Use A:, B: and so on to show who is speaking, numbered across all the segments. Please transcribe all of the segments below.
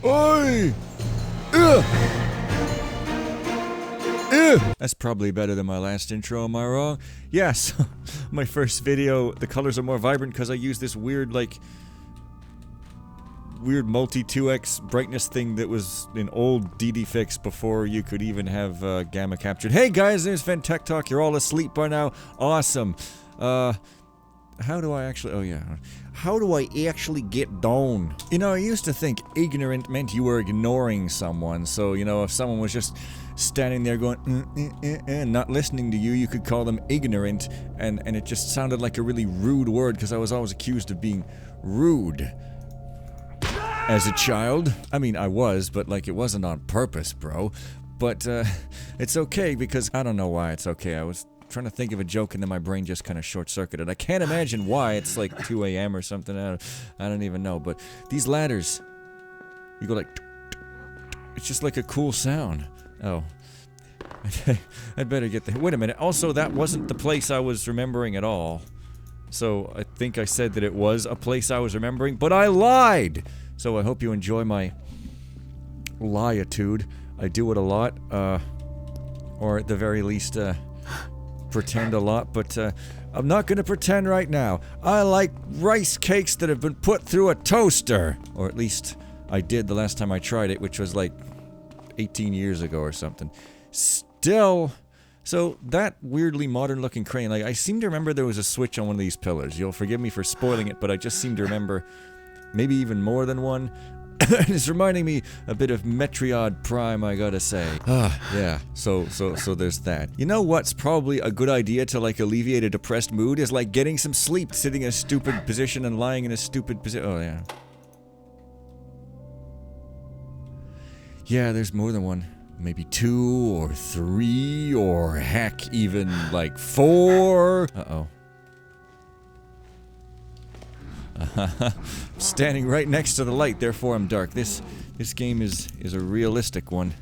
A: Oi! That's probably better than my last intro, am I wrong? Yes, my first video, the colors are more vibrant because I use this weird, like, weird multi 2x brightness thing that was in old DD Fix before you could even have gamma captured. Hey guys, there's FenTech. You're all asleep by now. Awesome. How do I actually, oh yeah, how do I actually get down? You know, I used to think ignorant meant you were ignoring someone, so, you know, if someone was just standing there going, not listening to you, you could call them ignorant, and it just sounded like a really rude word, because I was always accused of being rude as a child. I mean, I was, but, like, it wasn't on purpose, bro. But, it's okay, because I don't know why it's okay. I was trying to think of a joke and then my brain just kind of short-circuited. I can't imagine why. It's like 2 a.m. or something. I don't even know. But these ladders, you go like, it's just like a cool sound. Oh, I'd better get the. Wait a minute. Also, that wasn't the place I was remembering at all. So I think I said that it was a place I was remembering, but I lied. So I hope you enjoy my liatude. I do it a lot, or at the very least, pretend a lot, but I'm not gonna pretend right now. I like rice cakes that have been put through a toaster, or at least I did the last time I tried it, which was like 18 years ago or something. Still, so that weirdly modern looking crane, like I seem to remember there was a switch on one of these pillars. You'll forgive me for spoiling it, but I just seem to remember maybe even more than one. It's reminding me a bit of Metriod Prime, I gotta say. Yeah, so there's that. You know what's probably a good idea to, like, alleviate a depressed mood is, like, getting some sleep, sitting in a stupid position and lying in a stupid position. Oh, yeah. Yeah, there's more than one. Maybe 2 or 3 or heck, even, like, 4. Uh-oh. Standing right next to the light, therefore I'm dark. This game is a realistic one.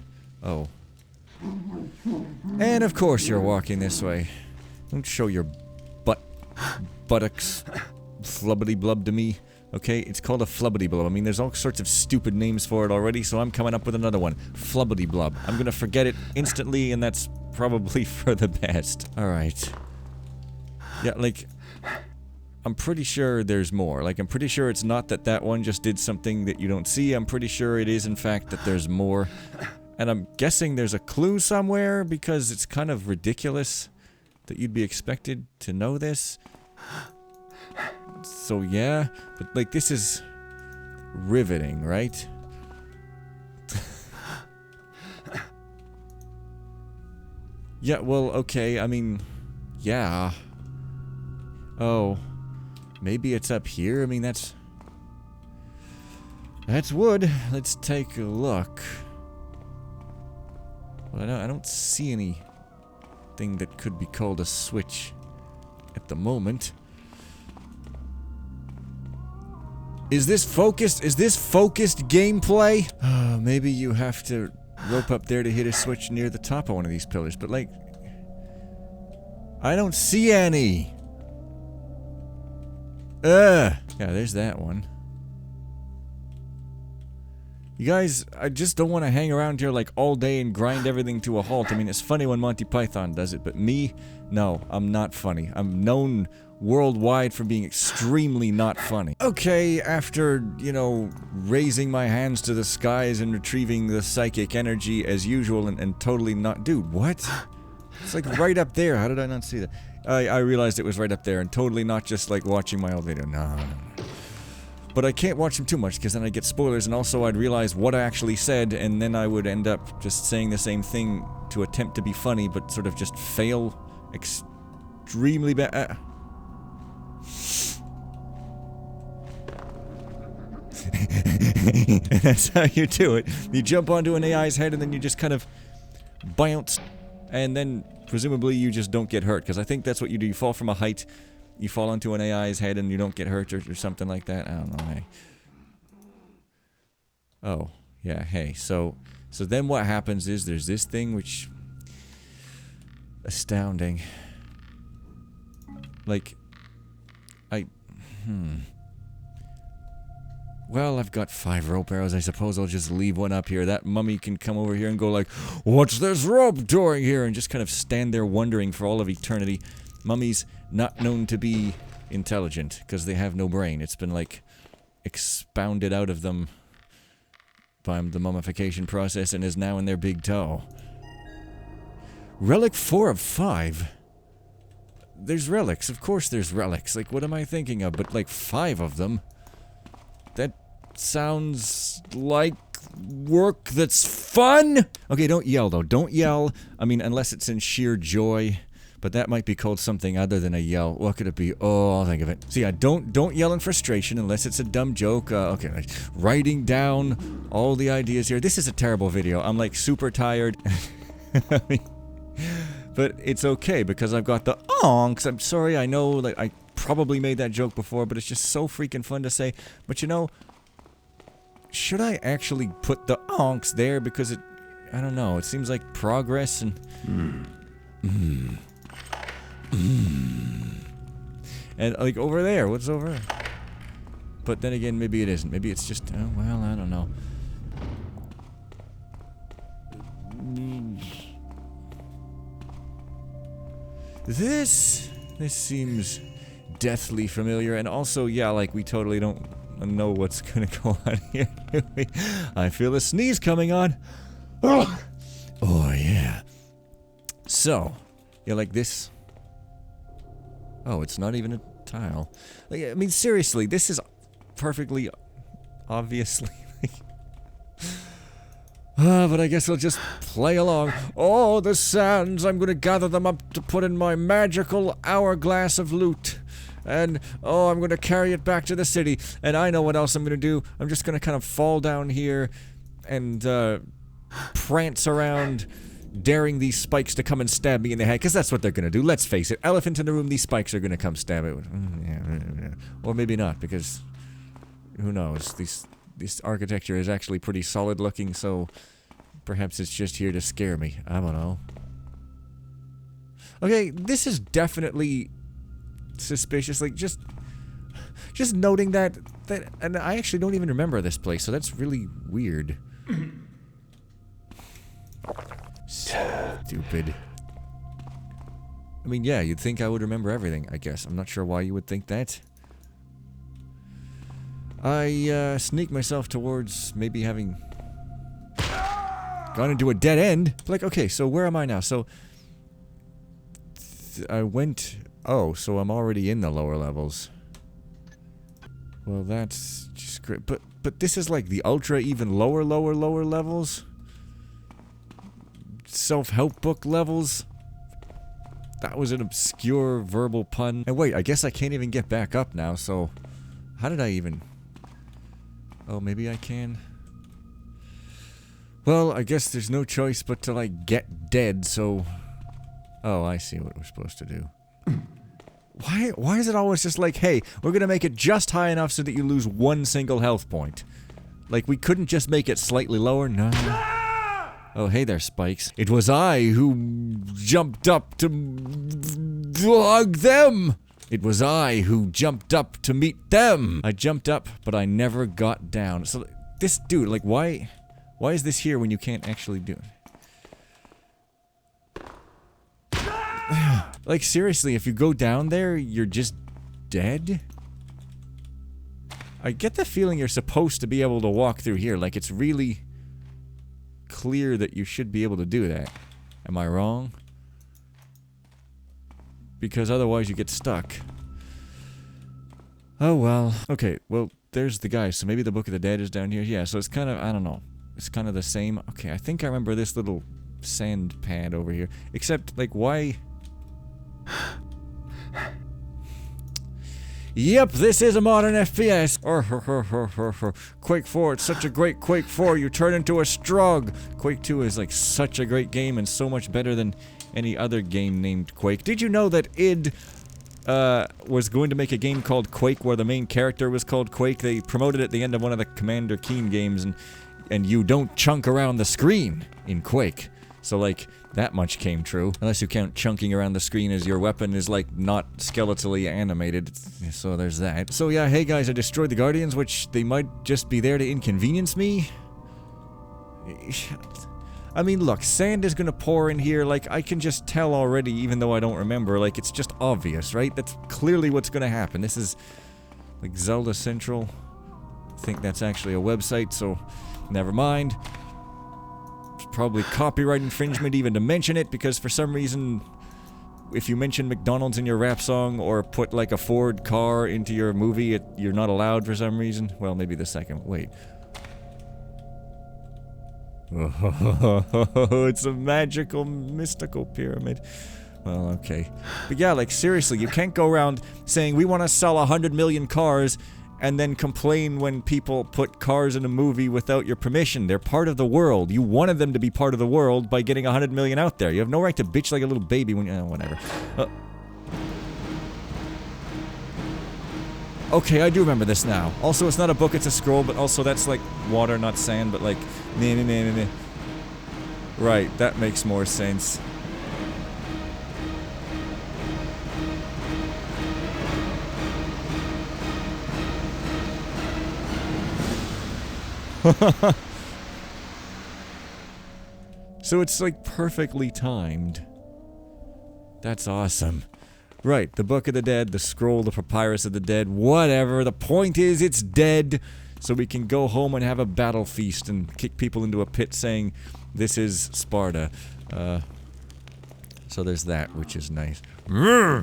A: Oh. And of course you're walking this way. Don't show your buttocks flubbity blub to me. Okay, it's called a flubbity blub. I mean, there's all sorts of stupid names for it already, so I'm coming up with another one. Flubbity blub. I'm gonna forget it instantly, and that's probably for the best. Alright. Yeah, like, I'm pretty sure there's more. Like, I'm pretty sure it's not that that one just did something that you don't see. I'm pretty sure it is, in fact, that there's more. And I'm guessing there's a clue somewhere, because it's kind of ridiculous that you'd be expected to know this. So, yeah. But, like, this is riveting, right? Yeah, well, okay, I mean, yeah. Oh. Maybe it's up here? I mean, that's wood. Let's take a look. Well, I don't see anything that could be called a switch at the moment. Is this focused? Is this focused gameplay? Maybe you have to rope up there to hit a switch near the top of one of these pillars, but, like, I don't see any. Yeah, there's that one. You guys, I just don't want to hang around here like all day and grind everything to a halt. I mean, it's funny when Monty Python does it, but me, no, I'm not funny. I'm known worldwide for being extremely not funny. Okay, after, you know, raising my hands to the skies and retrieving the psychic energy as usual and totally not— Dude, what? It's like right up there. How did I not see that? I realized it was right up there and totally not just like watching my old video. No. But I can't watch them too much because then I'd get spoilers, and also I'd realize what I actually said, and then I would end up just saying the same thing to attempt to be funny, but sort of just fail extremely bad. That's how you do it. You jump onto an AI's head and then you just kind of bounce, and then presumably you just don't get hurt, because I think that's what you do. You fall from a height, you fall onto an AI's head and you don't get hurt or something like that. I don't know, hey. Oh, yeah, hey, so then what happens is there's this thing which— astounding. Like, Well, I've got 5 rope arrows. I suppose I'll just leave one up here. That mummy can come over here and go like, what's this rope doing here? And just kind of stand there wondering for all of eternity. Mummies not known to be intelligent, because they have no brain. It's been, like, expounded out of them by the mummification process and is now in their big toe. Relic 4 of 5? There's relics. Of course there's relics. Like, what am I thinking of? But, like, 5 of them? That sounds like work that's fun! Okay, don't yell, though. Don't yell. I mean, unless it's in sheer joy. But that might be called something other than a yell. What could it be? Oh, I'll think of it. So yeah, don't yell in frustration unless it's a dumb joke. Okay, like, writing down all the ideas here. This is a terrible video. I'm, like, super tired. I mean, but it's okay, because I've got the onks. I'm sorry, I know, like, I probably made that joke before, but it's just so freaking fun to say. But you know, should I actually put the onks there? Because it, I don't know, it seems like progress and... And, like, over there, what's over there? But then again, maybe it isn't. Maybe it's just, oh, well, I don't know. This seems deathly familiar, and also, yeah, like, we totally don't know what's gonna go on here. I feel a sneeze coming on. Oh, yeah. So, yeah, like this. Oh, it's not even a tile. Like, I mean, seriously, this is perfectly obviously. But I guess I'll just play along. Oh, the sands! I'm gonna gather them up to put in my magical hourglass of loot. And, oh, I'm gonna carry it back to the city. And I know what else I'm gonna do. I'm just gonna kind of fall down here and, prance around, daring these spikes to come and stab me in the head, because that's what they're gonna do. Let's face it, elephant in the room, these spikes are gonna come stab it. Or maybe not, because who knows? This architecture is actually pretty solid looking, so perhaps it's just here to scare me. I don't know. Okay, this is definitely suspicious. Like, just noting that, and I actually don't even remember this place, so that's really weird. Stupid. I mean, yeah, you'd think I would remember everything, I guess. I'm not sure why you would think that. I, sneak myself towards maybe having gone into a dead end. Like, okay, so where am I now? So, I went... Oh, so I'm already in the lower levels. Well, that's just great. But this is like the ultra even lower levels? Self-help book levels? That was an obscure verbal pun. And wait, I guess I can't even get back up now, so... How did I even... Oh, maybe I can? Well, I guess there's no choice but to, like, get dead, so... Oh, I see what we're supposed to do. Why is it always just like, hey, we're gonna make it just high enough so that you lose 1 single health point? Like, we couldn't just make it slightly lower? No. Oh, hey there, Spikes. It was I who jumped up to hug them! It was I who jumped up to meet them! I jumped up, but I never got down. So, this dude, like, why is this here when you can't actually do it? Like, seriously, if you go down there, you're just dead? I get the feeling you're supposed to be able to walk through here. Like, it's really clear that you should be able to do that. Am I wrong? Because otherwise you get stuck. Oh well. Okay, well, there's the guy. So maybe the Book of the Dead is down here. Yeah, so it's kind of, I don't know. It's kind of the same. Okay, I think I remember this little sand pad over here. Except, like, why... Yep, this is a modern FPS. Quake 4, it's such a great Quake 4, you turn into a strug. Quake 2 is like such a great game and so much better than any other game named Quake. Did you know that id was going to make a game called Quake where the main character was called Quake? They promoted it at the end of one of the Commander Keen games, and you don't chunk around the screen in Quake. So, like, that much came true. Unless you count chunking around the screen as your weapon is, like, not skeletally animated. So there's that. So yeah, hey guys, I destroyed the Guardians, which they might just be there to inconvenience me. I mean, look, sand is gonna pour in here, like, I can just tell already, even though I don't remember, like, it's just obvious, right? That's clearly what's gonna happen. This is, like, Zelda Central. I think that's actually a website, so never mind. It's probably copyright infringement even to mention it, because for some reason, if you mention McDonald's in your rap song, or put, like, a Ford car into your movie, you're not allowed for some reason. Well, maybe the second. Wait. Oh, it's a magical, mystical pyramid. Well, okay. But yeah, like, seriously, you can't go around saying, we want to sell 100 million cars, and then complain when people put cars in a movie without your permission. They're part of the world. You wanted them to be part of the world by getting 100 million out there. You have no right to bitch like a little baby when you... whatever. Okay, I do remember this now. Also, it's not a book, it's a scroll, but also that's like water, not sand, but like... Right, that makes more sense. So it's like perfectly timed. That's awesome. Right, the Book of the Dead, the Scroll, the Papyrus of the Dead, whatever. The point is, it's dead, so we can go home and have a battle feast and kick people into a pit saying, this is Sparta. So there's that, which is nice. They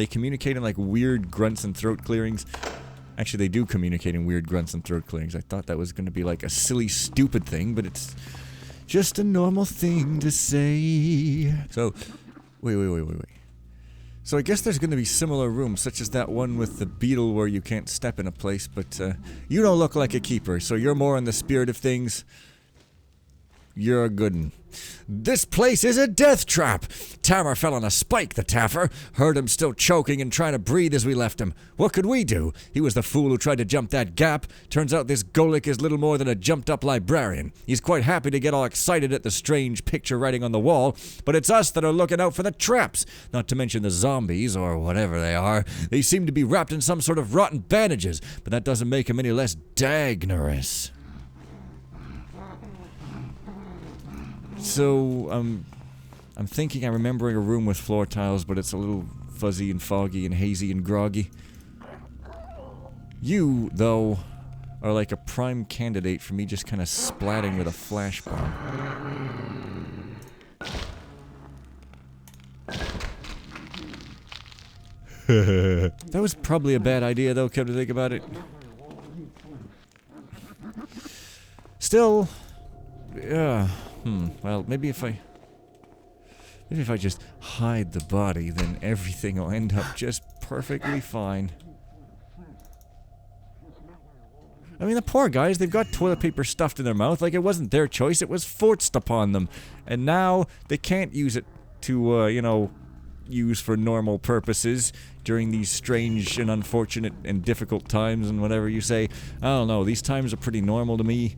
A: communicate in like weird grunts and throat clearings. Actually, they do communicate in weird grunts and throat clearings. I thought that was going to be like a silly, stupid thing, but it's just a normal thing to say. So... Wait. So I guess there's gonna be similar rooms, such as that one with the beetle where you can't step in a place, but, you don't look like a keeper, so you're more in the spirit of things. You're a good 'un. This place is a death trap! Tamar fell on a spike, the Taffer. Heard him still choking and trying to breathe as we left him. What could we do? He was the fool who tried to jump that gap. Turns out this Golik is little more than a jumped-up librarian. He's quite happy to get all excited at the strange picture writing on the wall, but it's us that are looking out for the traps. Not to mention the zombies, or whatever they are. They seem to be wrapped in some sort of rotten bandages, but that doesn't make him any less dagnerous. So, I'm thinking I'm remembering a room with floor tiles, but it's a little fuzzy and foggy and hazy and groggy. You, though, are like a prime candidate for me just kind of splatting with a flash bomb. That was probably a bad idea, though, come to think about it. Still, yeah. Well, maybe if I just hide the body, then everything will end up just perfectly fine. I mean, the poor guys, they've got toilet paper stuffed in their mouth, like it wasn't their choice, it was forced upon them. And now, they can't use it to, you know, use for normal purposes during these strange and unfortunate and difficult times and whatever you say. I don't know, these times are pretty normal to me.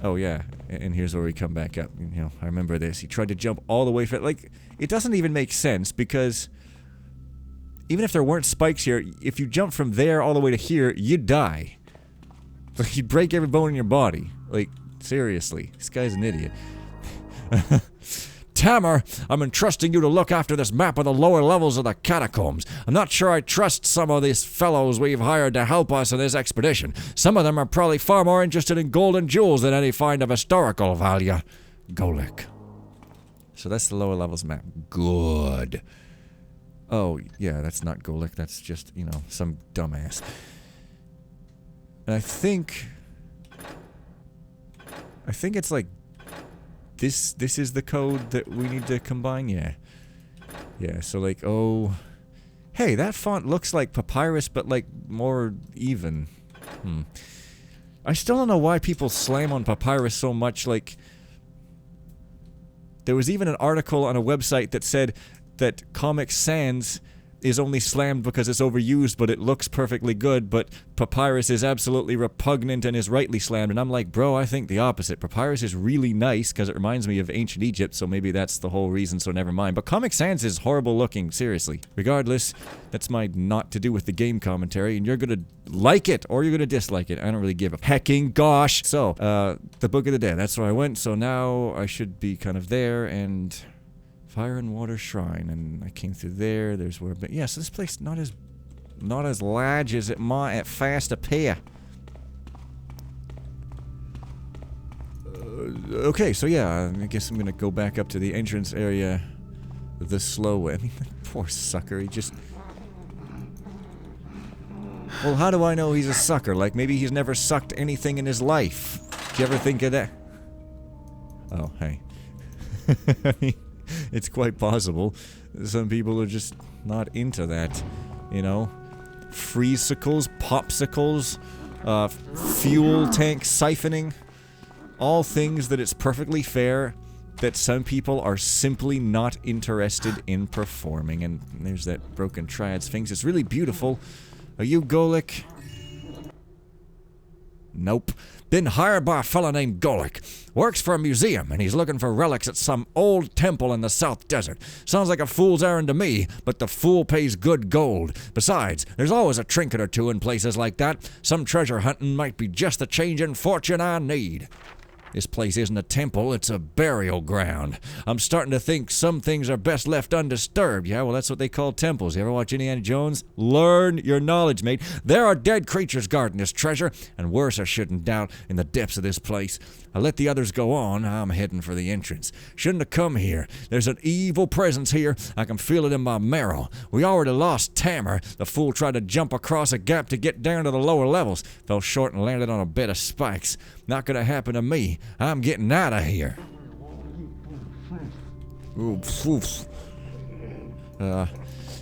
A: Oh yeah, and here's where we come back up. You know, I remember this. He tried to jump all the way for like, it doesn't even make sense because even if there weren't spikes here, if you jump from there all the way to here, you'd die. Like, you'd break every bone in your body. Like, seriously, this guy's an idiot. Tamar, I'm entrusting you to look after this map of the lower levels of the catacombs. I'm not sure I trust some of these fellows we've hired to help us in this expedition. Some of them are probably far more interested in gold and jewels than any find of historical value. Golik. So that's the lower levels map. Good. Oh, yeah, that's not Golik. That's just, you know, some dumbass. And I think it's like this is the code that we need to combine, yeah. Yeah, so like, oh... Hey, that font looks like Papyrus, but like, more even. I still don't know why people slam on Papyrus so much, like... There was even an article on a website that said that Comic Sans is only slammed because it's overused, but it looks perfectly good, but papyrus is absolutely repugnant and is rightly slammed. And I'm like, bro, I think the opposite. Papyrus is really nice because it reminds me of ancient Egypt, so maybe that's the whole reason, so never mind. But Comic Sans is horrible looking, seriously. Regardless, that's my not to do with the game commentary, and you're gonna like it or you're gonna dislike it. I don't really give a hecking gosh. So, the Book of the Dead, that's where I went, so now I should be kind of there, and Fire and Water Shrine, and I came through there. There's where, but yeah, so this place not as large as it might at first appear. Okay, so yeah, I guess I'm gonna go back up to the entrance area the slow way. I mean, poor sucker, he just... Well, how do I know he's a sucker? Like, maybe he's never sucked anything in his life. Do you ever think of that? Oh, hey. I mean, it's quite possible. Some people are just not into that, you know? Freezicles, popsicles, fuel tank siphoning. All things that it's perfectly fair that some people are simply not interested in performing. And there's that broken triad sphinx. It's really beautiful. Are you Golek? Nope. Been hired by a fella named Golek. Works for a museum, and he's looking for relics at some old temple in the South Desert. Sounds like a fool's errand to me, but the fool pays good gold. Besides, there's always a trinket or two in places like that. Some treasure hunting might be just the change in fortune I need. This place isn't a temple, it's a burial ground. I'm starting to think some things are best left undisturbed. Yeah, well, that's what they call temples. You ever watch Indiana Jones? Learn your knowledge, mate. There are dead creatures guarding this treasure, and worse, I shouldn't doubt, in the depths of this place. I let the others go on. I'm heading for the entrance. Shouldn't have come here. There's an evil presence here. I can feel it in my marrow. We already lost Tamer. The fool tried to jump across a gap to get down to the lower levels. Fell short and landed on a bed of spikes. Not gonna happen to me. I'm getting out of here. Ooh, oof.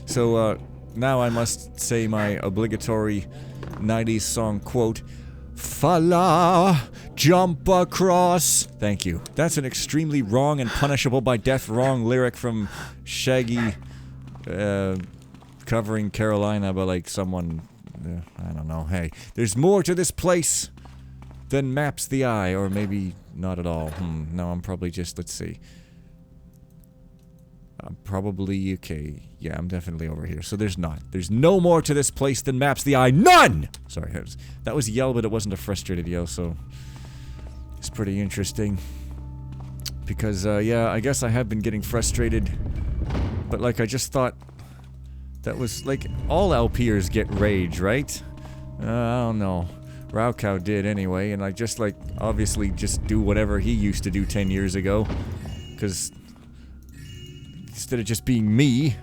A: So now I must say my obligatory 90s song quote. Fala, jump across. Thank you. That's an extremely wrong and punishable by death wrong lyric from Shaggy, covering Carolina by like someone, I don't know. Hey, there's more to this place than maps the eye, or maybe not at all. No, I'm probably just, let's see. I'm probably, okay, yeah, I'm definitely over here. So there's not. There's no more to this place than maps the eye. None! Sorry, that was a yell, but it wasn't a frustrated yell, so it's pretty interesting. Because, yeah, I guess I have been getting frustrated, but, like, I just thought that was, like, all LPers get rage, right? I don't know. Raocow did anyway, and I just, like, obviously just do whatever he used to do 10 years ago, because instead of just being me,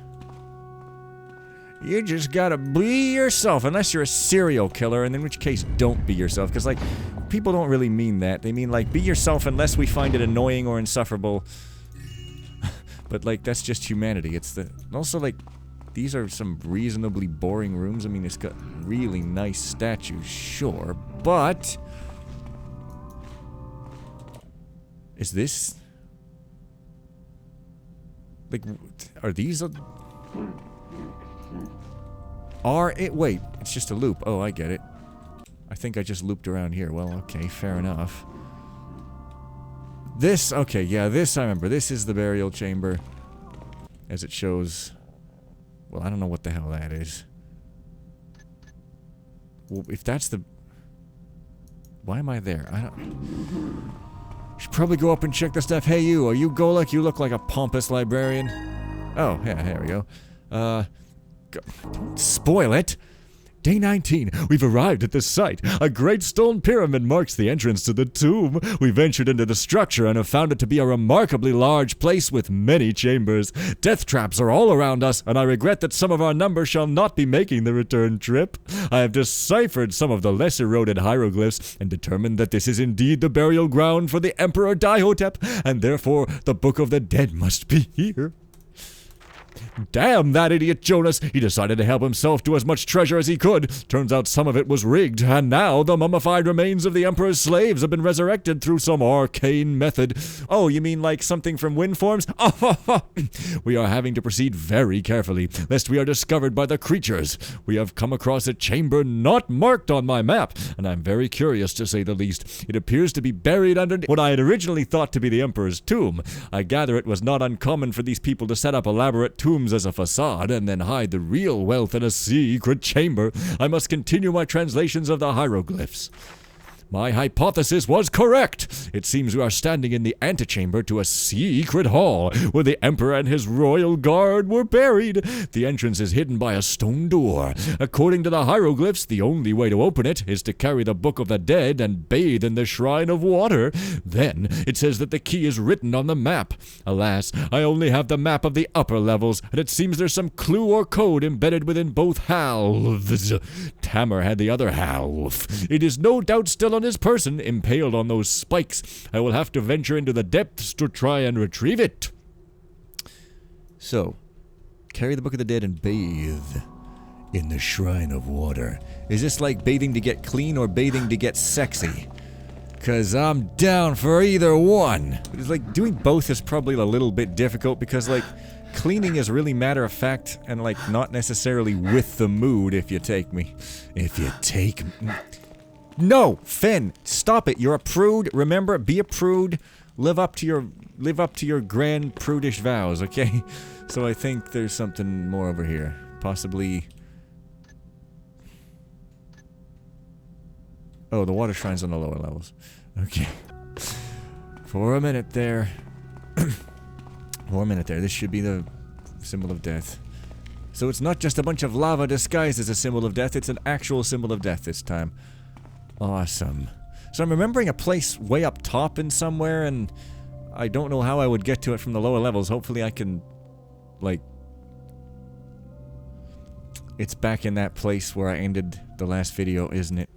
A: you just gotta be yourself, unless you're a serial killer, and in which case, don't be yourself, because, like, people don't really mean that. They mean, like, be yourself unless we find it annoying or insufferable. But, like, that's just humanity. It's the... Also, like, these are some reasonably boring rooms. I mean, it's got really nice statues, sure, but... Is this... Like, are these a... Wait, it's just a loop. Oh, I get it. I think I just looped around here. Well, okay, fair enough. This, okay, yeah, this I remember. This is the burial chamber. As it shows... Well, I don't know what the hell that is. Well, if that's the... Why am I there? I don't... Should probably go up and check the stuff. Hey, you, are you Golek? You look like a pompous librarian. Oh, yeah, here we go. Don't spoil it. Day 19. We've arrived at the site. A great stone pyramid marks the entrance to the tomb. We ventured into the structure and have found it to be a remarkably large place with many chambers. Death traps are all around us, and I regret that some of our number shall not be making the return trip. I have deciphered some of the less eroded hieroglyphs and determined that this is indeed the burial ground for the Emperor Dihotep, and therefore the Book of the Dead must be here. Damn that idiot Jonas! He decided to help himself to as much treasure as he could. Turns out some of it was rigged, and now the mummified remains of the Emperor's slaves have been resurrected through some arcane method. Oh, you mean like something from wind forms? We are having to proceed very carefully, lest we are discovered by the creatures. We have come across a chamber not marked on my map, and I'm very curious to say the least. It appears to be buried under what I had originally thought to be the Emperor's tomb. I gather it was not uncommon for these people to set up elaborate tombs as a facade and then hide the real wealth in a secret chamber. I must continue my translations of the hieroglyphs. My hypothesis was correct. It seems we are standing in the antechamber to a secret hall where the Emperor and his royal guard were buried. The entrance is hidden by a stone door. According to the hieroglyphs, the only way to open it is to carry the Book of the Dead and bathe in the Shrine of Water. Then it says that the key is written on the map. Alas, I only have the map of the upper levels, and it seems there's some clue or code embedded within both halves. Tamar had the other half. It is no doubt still on his person, impaled on those spikes. I will have to venture into the depths to try and retrieve it. So, carry the Book of the Dead and bathe in the Shrine of Water. Is this like bathing to get clean or bathing to get sexy? 'Cause I'm down for either one. It's like doing both is probably a little bit difficult because like cleaning is really matter of fact and like not necessarily with the mood if you take me. If you take me. No, Fen, stop it. You're a prude. Remember, be a prude. Live up to your grand prudish vows, okay? So I think there's something more over here. Possibly. Oh, the water shrine's on the lower levels. Okay. For a minute there. For a minute there. This should be the symbol of death. So it's not just a bunch of lava disguised as a symbol of death, it's an actual symbol of death this time. Awesome. So I'm remembering a place way up top in somewhere, and I don't know how I would get to it from the lower levels. Hopefully I can, like... It's back in that place where I ended the last video, isn't it?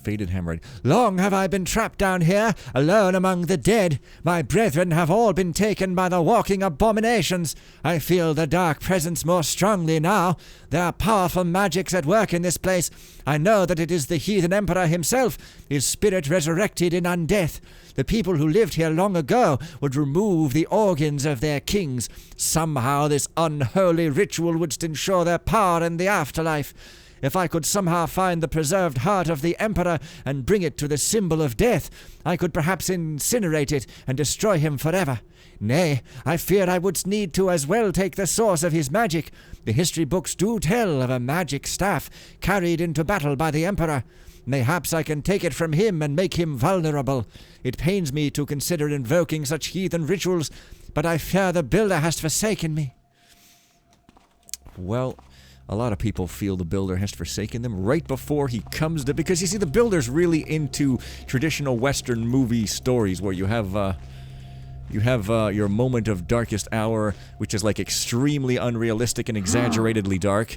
A: Faded hemorrhoid. Long have I been trapped down here, alone among the dead. My brethren have all been taken by the walking abominations. I feel the dark presence more strongly now. There are powerful magics at work in this place. I know that it is the heathen emperor himself, his spirit resurrected in undeath. The people who lived here long ago would remove the organs of their kings. Somehow this unholy ritual would ensure their power in the afterlife. If I could somehow find the preserved heart of the Emperor and bring it to the symbol of death, I could perhaps incinerate it and destroy him forever. Nay, I fear I would need to as well take the source of his magic. The history books do tell of a magic staff carried into battle by the Emperor. Mayhaps I can take it from him and make him vulnerable. It pains me to consider invoking such heathen rituals, but I fear the builder has forsaken me. Well... A lot of people feel the builder has forsaken them right before he comes to... Because, you see, the builder's really into traditional Western movie stories where you have your moment of darkest hour, which is, like, extremely unrealistic and exaggeratedly dark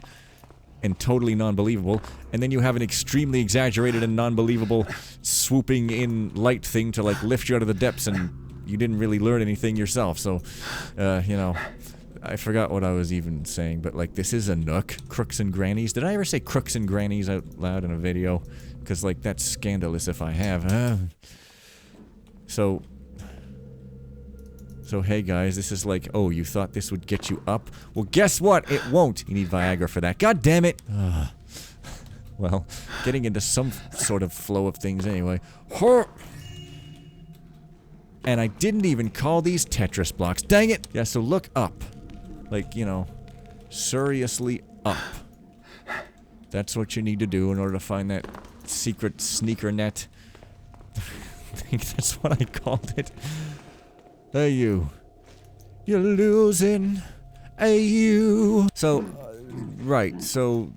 A: and totally non-believable. And then you have an extremely exaggerated and non-believable swooping in light thing to, like, lift you out of the depths and you didn't really learn anything yourself. So, you know... I forgot what I was even saying, but like this is a nook. Crooks and grannies. Did I ever say crooks and grannies out loud in a video? Because like that's scandalous if I have. So hey guys, this is like, oh, you thought this would get you up? Well, guess what? It won't. You need Viagra for that. God damn it. Well, getting into some sort of flow of things anyway. And I didn't even call these Tetris blocks. Dang it! Yeah, so look up. Like, you know, seriously up. That's what you need to do in order to find that secret sneaker net. I think that's what I called it. Hey, you. You're losing. Hey, you. So, right, so...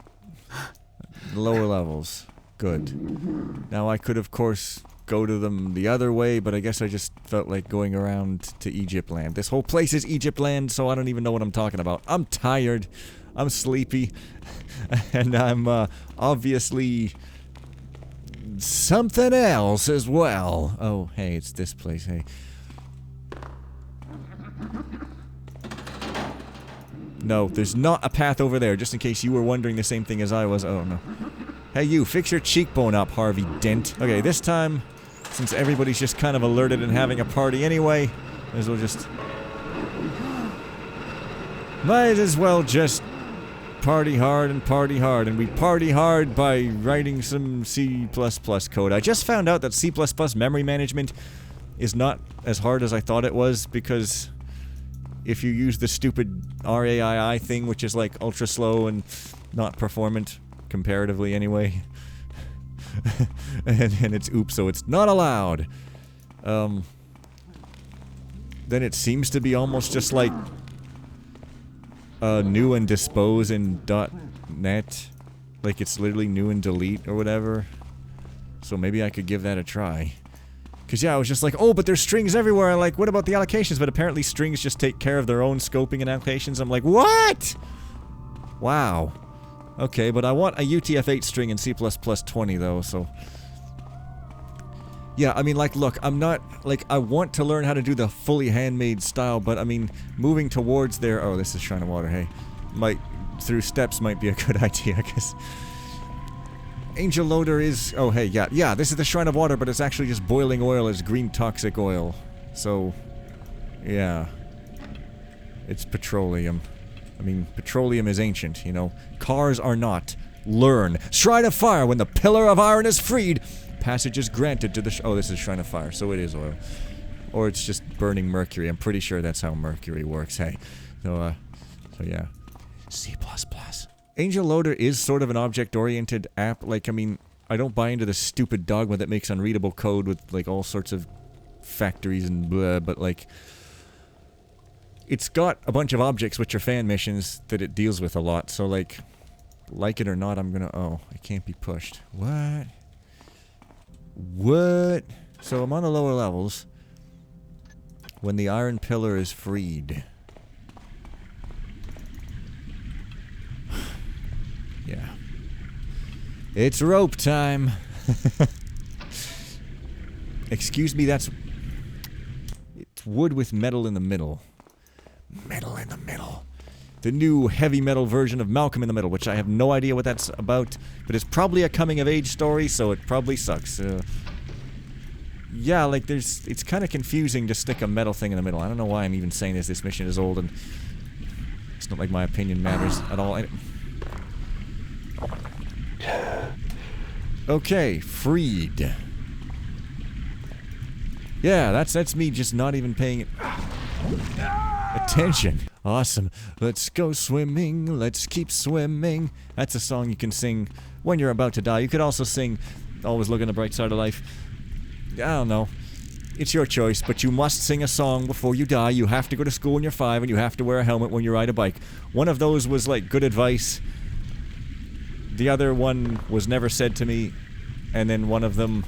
A: Lower levels. Good. Now I could, of course... go to them the other way, but I guess I just felt like going around to Egypt land. This whole place is Egypt land, so I don't even know what I'm talking about. I'm tired, I'm sleepy, and I'm obviously something else as well. Oh, hey, it's this place, hey. No, there's not a path over there, just in case you were wondering the same thing as I was. Oh, no. Hey, you, fix your cheekbone up, Harvey Dent. Okay, this time, since everybody's just kind of alerted and having a party anyway, might as well just... Might as well just party hard, and we party hard by writing some C++ code. I just found out that C++ memory management is not as hard as I thought it was, because if you use the stupid RAII thing, which is like ultra slow and not performant, comparatively anyway, and it's oops, so it's not allowed, then it seems to be almost just like new and dispose in .NET. Like it's literally new and delete or whatever. So maybe I could give that a try. Cause yeah, I was just like, oh, but there's strings everywhere. Like, what about the allocations? But apparently strings just take care of their own scoping and allocations. I'm like, what? Wow. Okay, but I want a UTF-8 string in C++20 though, so... Yeah, I mean, like, look, I'm not... Like, I want to learn how to do the fully handmade style, but I mean, moving towards there... Oh, this is Shrine of Water, hey. Through steps might be a good idea, I guess. Angel Loader is... Oh, hey, yeah, this is the Shrine of Water, but it's actually just boiling oil as green toxic oil. So, yeah. It's petroleum. I mean, petroleum is ancient, you know. Cars are not. Learn. Shrine of Fire, when the Pillar of Iron is freed, passage is granted to the... Oh, this is Shrine of Fire, so it is oil. Or it's just burning mercury. I'm pretty sure that's how mercury works, hey. So yeah. C++. Angel Loader is sort of an object-oriented app. Like, I mean, I don't buy into the stupid dogma that makes unreadable code with, like, all sorts of factories and blah, but, like... It's got a bunch of objects which are fan missions that it deals with a lot, so, like it or not, I'm gonna... Oh, it can't be pushed. What? What? So I'm on the lower levels. When the iron pillar is freed. Yeah. It's rope time. Excuse me, that's... It's wood with metal in the middle. Metal in the middle. The new heavy metal version of Malcolm in the Middle, which I have no idea what that's about, but it's probably a coming-of-age story, so it probably sucks. Yeah, like, it's kind of confusing to stick a metal thing in the middle. I don't know why I'm even saying this. This mission is old, and it's not like my opinion matters at all. Okay, freed. Yeah, that's me just not even paying attention. Awesome. Let's go swimming, let's keep swimming. That's a song you can sing when you're about to die. You could also sing Always Look on the Bright Side of Life. I don't know. It's your choice, but you must sing a song before you die. You have to go to school when you're 5, and you have to wear a helmet when you ride a bike. One of those was, like, good advice. The other one was never said to me, and then one of them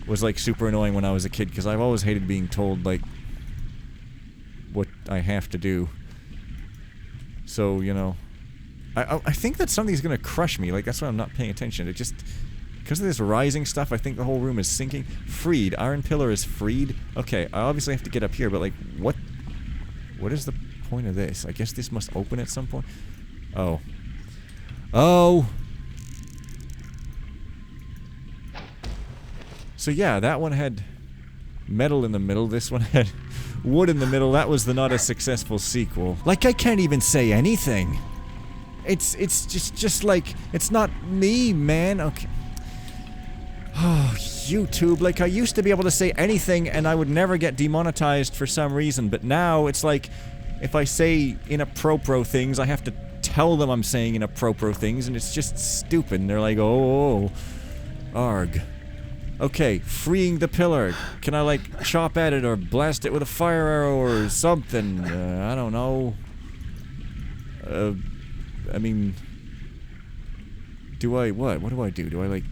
A: was, like, super annoying when I was a kid, because I've always hated being told, like, what I have to do. So, you know, I think that something's gonna crush me. Like, that's why I'm not paying attention. It just... Because of this rising stuff, I think the whole room is sinking. Freed. Iron pillar is freed. Okay, I obviously have to get up here, but, like, what is the point of this? I guess this must open at some point? Oh. Oh! So yeah, that one had metal in the middle. This one had wood in the middle. That was the not as successful sequel. Like, I can't even say anything. It's just like, it's not me, man. Okay. Oh, YouTube. Like, I used to be able to say anything and I would never get demonetized for some reason, but now it's like, if I say inappropriate things, I have to tell them I'm saying inappropriate things, and it's just stupid. And they're like, oh, arg. Okay, freeing the pillar. Can I, like, chop at it or blast it with a fire arrow or something? I don't know. I mean... What? What do I do? Do I, like,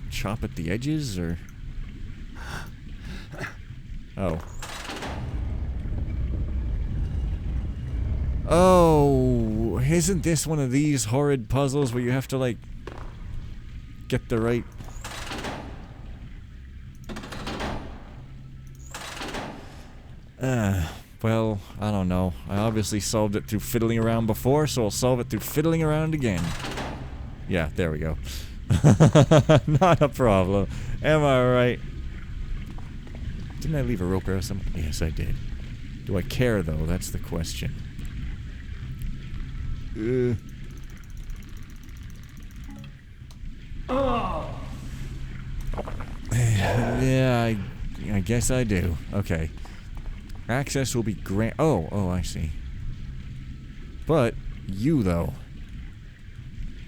A: chop at the edges, or... Oh. Oh, isn't this one of these horrid puzzles where you have to, like, get the right... Well, I don't know. I obviously solved it through fiddling around before, so I'll solve it through fiddling around again. Yeah, there we go. Not a problem. Am I right? Didn't I leave a rope arrow somewhere? Yes, I did. Do I care, though? That's the question. Yeah, I guess I do. Okay. Access will be oh, I see. But, you, though.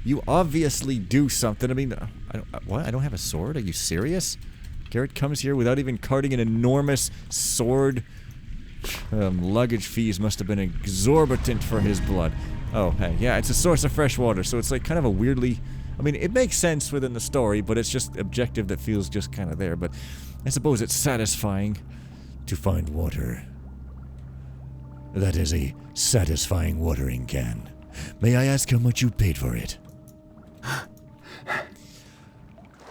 A: You obviously do something. I mean, what? I don't have a sword? Are you serious? Garrett comes here without even carting an enormous sword. Luggage fees must have been exorbitant for his blood. Oh, hey, yeah, it's a source of fresh water, so it's like kind of a weirdly... I mean, it makes sense within the story, but it's just objective that feels just kind of there. But I suppose it's satisfying to find water. That is a satisfying watering can. May I ask how much you paid for it?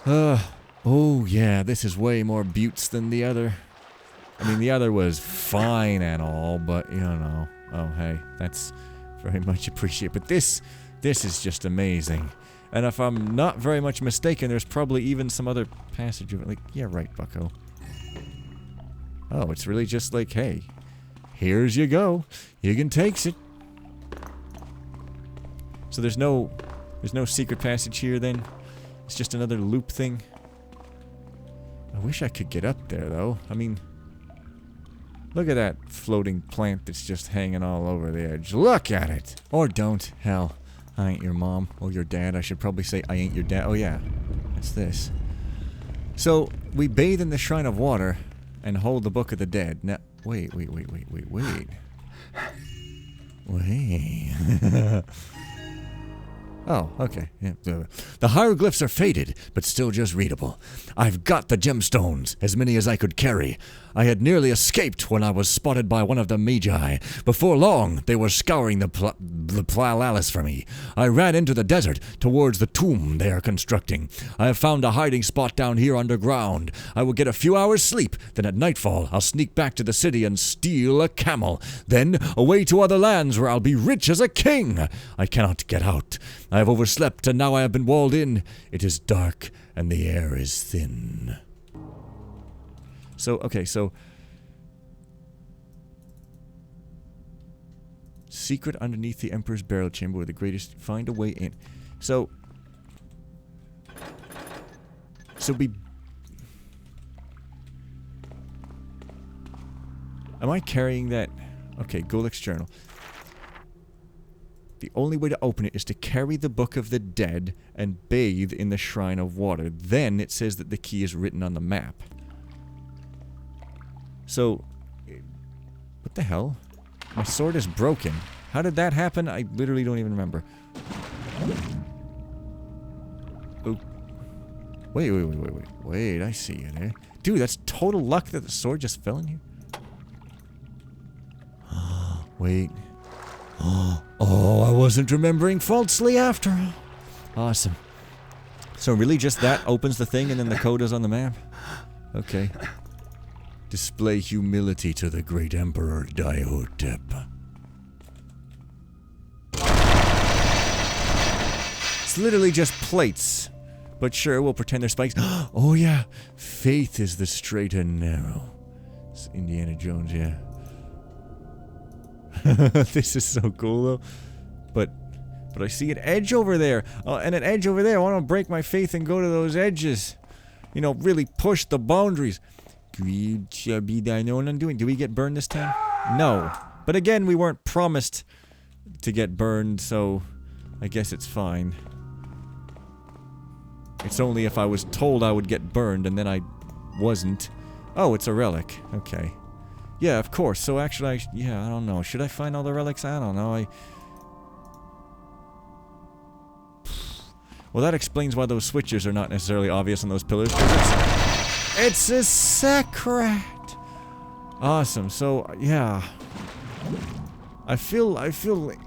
A: Oh yeah, this is way more buttes than the other. I mean, the other was fine and all, but, you know. Oh, hey, that's very much appreciated. But this is just amazing. And if I'm not very much mistaken, there's probably even some other passage of it. Like, yeah, right, bucko. Oh, it's really just like, hey, here's you go. You can take it. So there's no secret passage here then? It's just another loop thing? I wish I could get up there, though. I mean, look at that floating plant that's just hanging all over the edge. Look at it! Or don't. Hell, I ain't your mom. Or your dad. I should probably say I ain't your dad. Oh, yeah. It's this. So, we bathe in the Shrine of Water and hold the Book of the Dead. Now, wait. Wait. Oh, okay. Yeah. The hieroglyphs are faded, but still just readable. I've got the gemstones, as many as I could carry. I had nearly escaped when I was spotted by one of the Magi. Before long, they were scouring the Plalalis for me. I ran into the desert, towards the tomb they are constructing. I have found a hiding spot down here underground. I will get a few hours' sleep, then at nightfall, I'll sneak back to the city and steal a camel. Then, away to other lands where I'll be rich as a king. I cannot get out. I have overslept, and now I have been walled in. It is dark, and the air is thin. So, okay, so... Secret underneath the Emperor's burial chamber where the greatest... Find a way in. So... Am I carrying that... Okay, Golek's journal. The only way to open it is to carry the Book of the Dead and bathe in the Shrine of Water. Then it says that the key is written on the map. So, what the hell? My sword is broken. How did that happen? I literally don't even remember. Oh. Wait, I see you there. Dude, that's total luck that the sword just fell in here. Wait. Oh, I wasn't remembering falsely after all. Awesome. So really just that opens the thing and then the code is on the map? Okay. Display humility to the great Emperor Diotep. It's literally just plates. But sure, we'll pretend they're spikes. Oh yeah, faith is the straight and narrow. It's Indiana Jones, yeah. This is so cool though. But I see an edge over there. And an edge over there. I want to break my faith and go to those edges. You know, really push the boundaries. Greed shall be thine own undoing. Do we get burned this time? No. But again, we weren't promised to get burned, so I guess it's fine. It's only if I was told I would get burned and then I wasn't. Oh, it's a relic. Okay. Yeah, of course. So actually, I don't know. Should I find all the relics? I don't know. Well, that explains why those switches are not necessarily obvious on those pillars. It's a secret. Awesome. So, yeah. I feel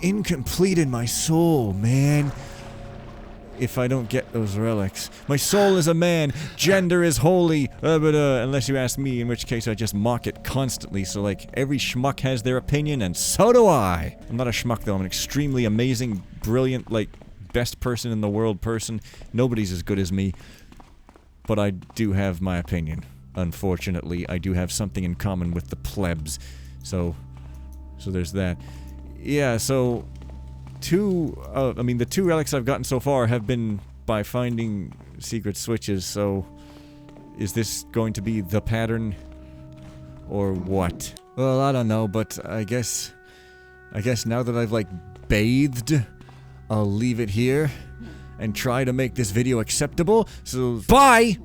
A: incomplete in my soul, man. if I don't get those relics. My soul is a man, gender is holy, unless you ask me, in which case I just mock it constantly, so like, every schmuck has their opinion, and so do I! I'm not a schmuck though, I'm an extremely amazing, brilliant, like, best person in the world person. Nobody's as good as me, but I do have my opinion. Unfortunately, I do have something in common with the plebs, so there's that. Yeah, so... the two relics I've gotten so far have been by finding secret switches, so is this going to be the pattern or what? Well, I don't know, but I guess now that I've like bathed, I'll leave it here and try to make this video acceptable. So bye.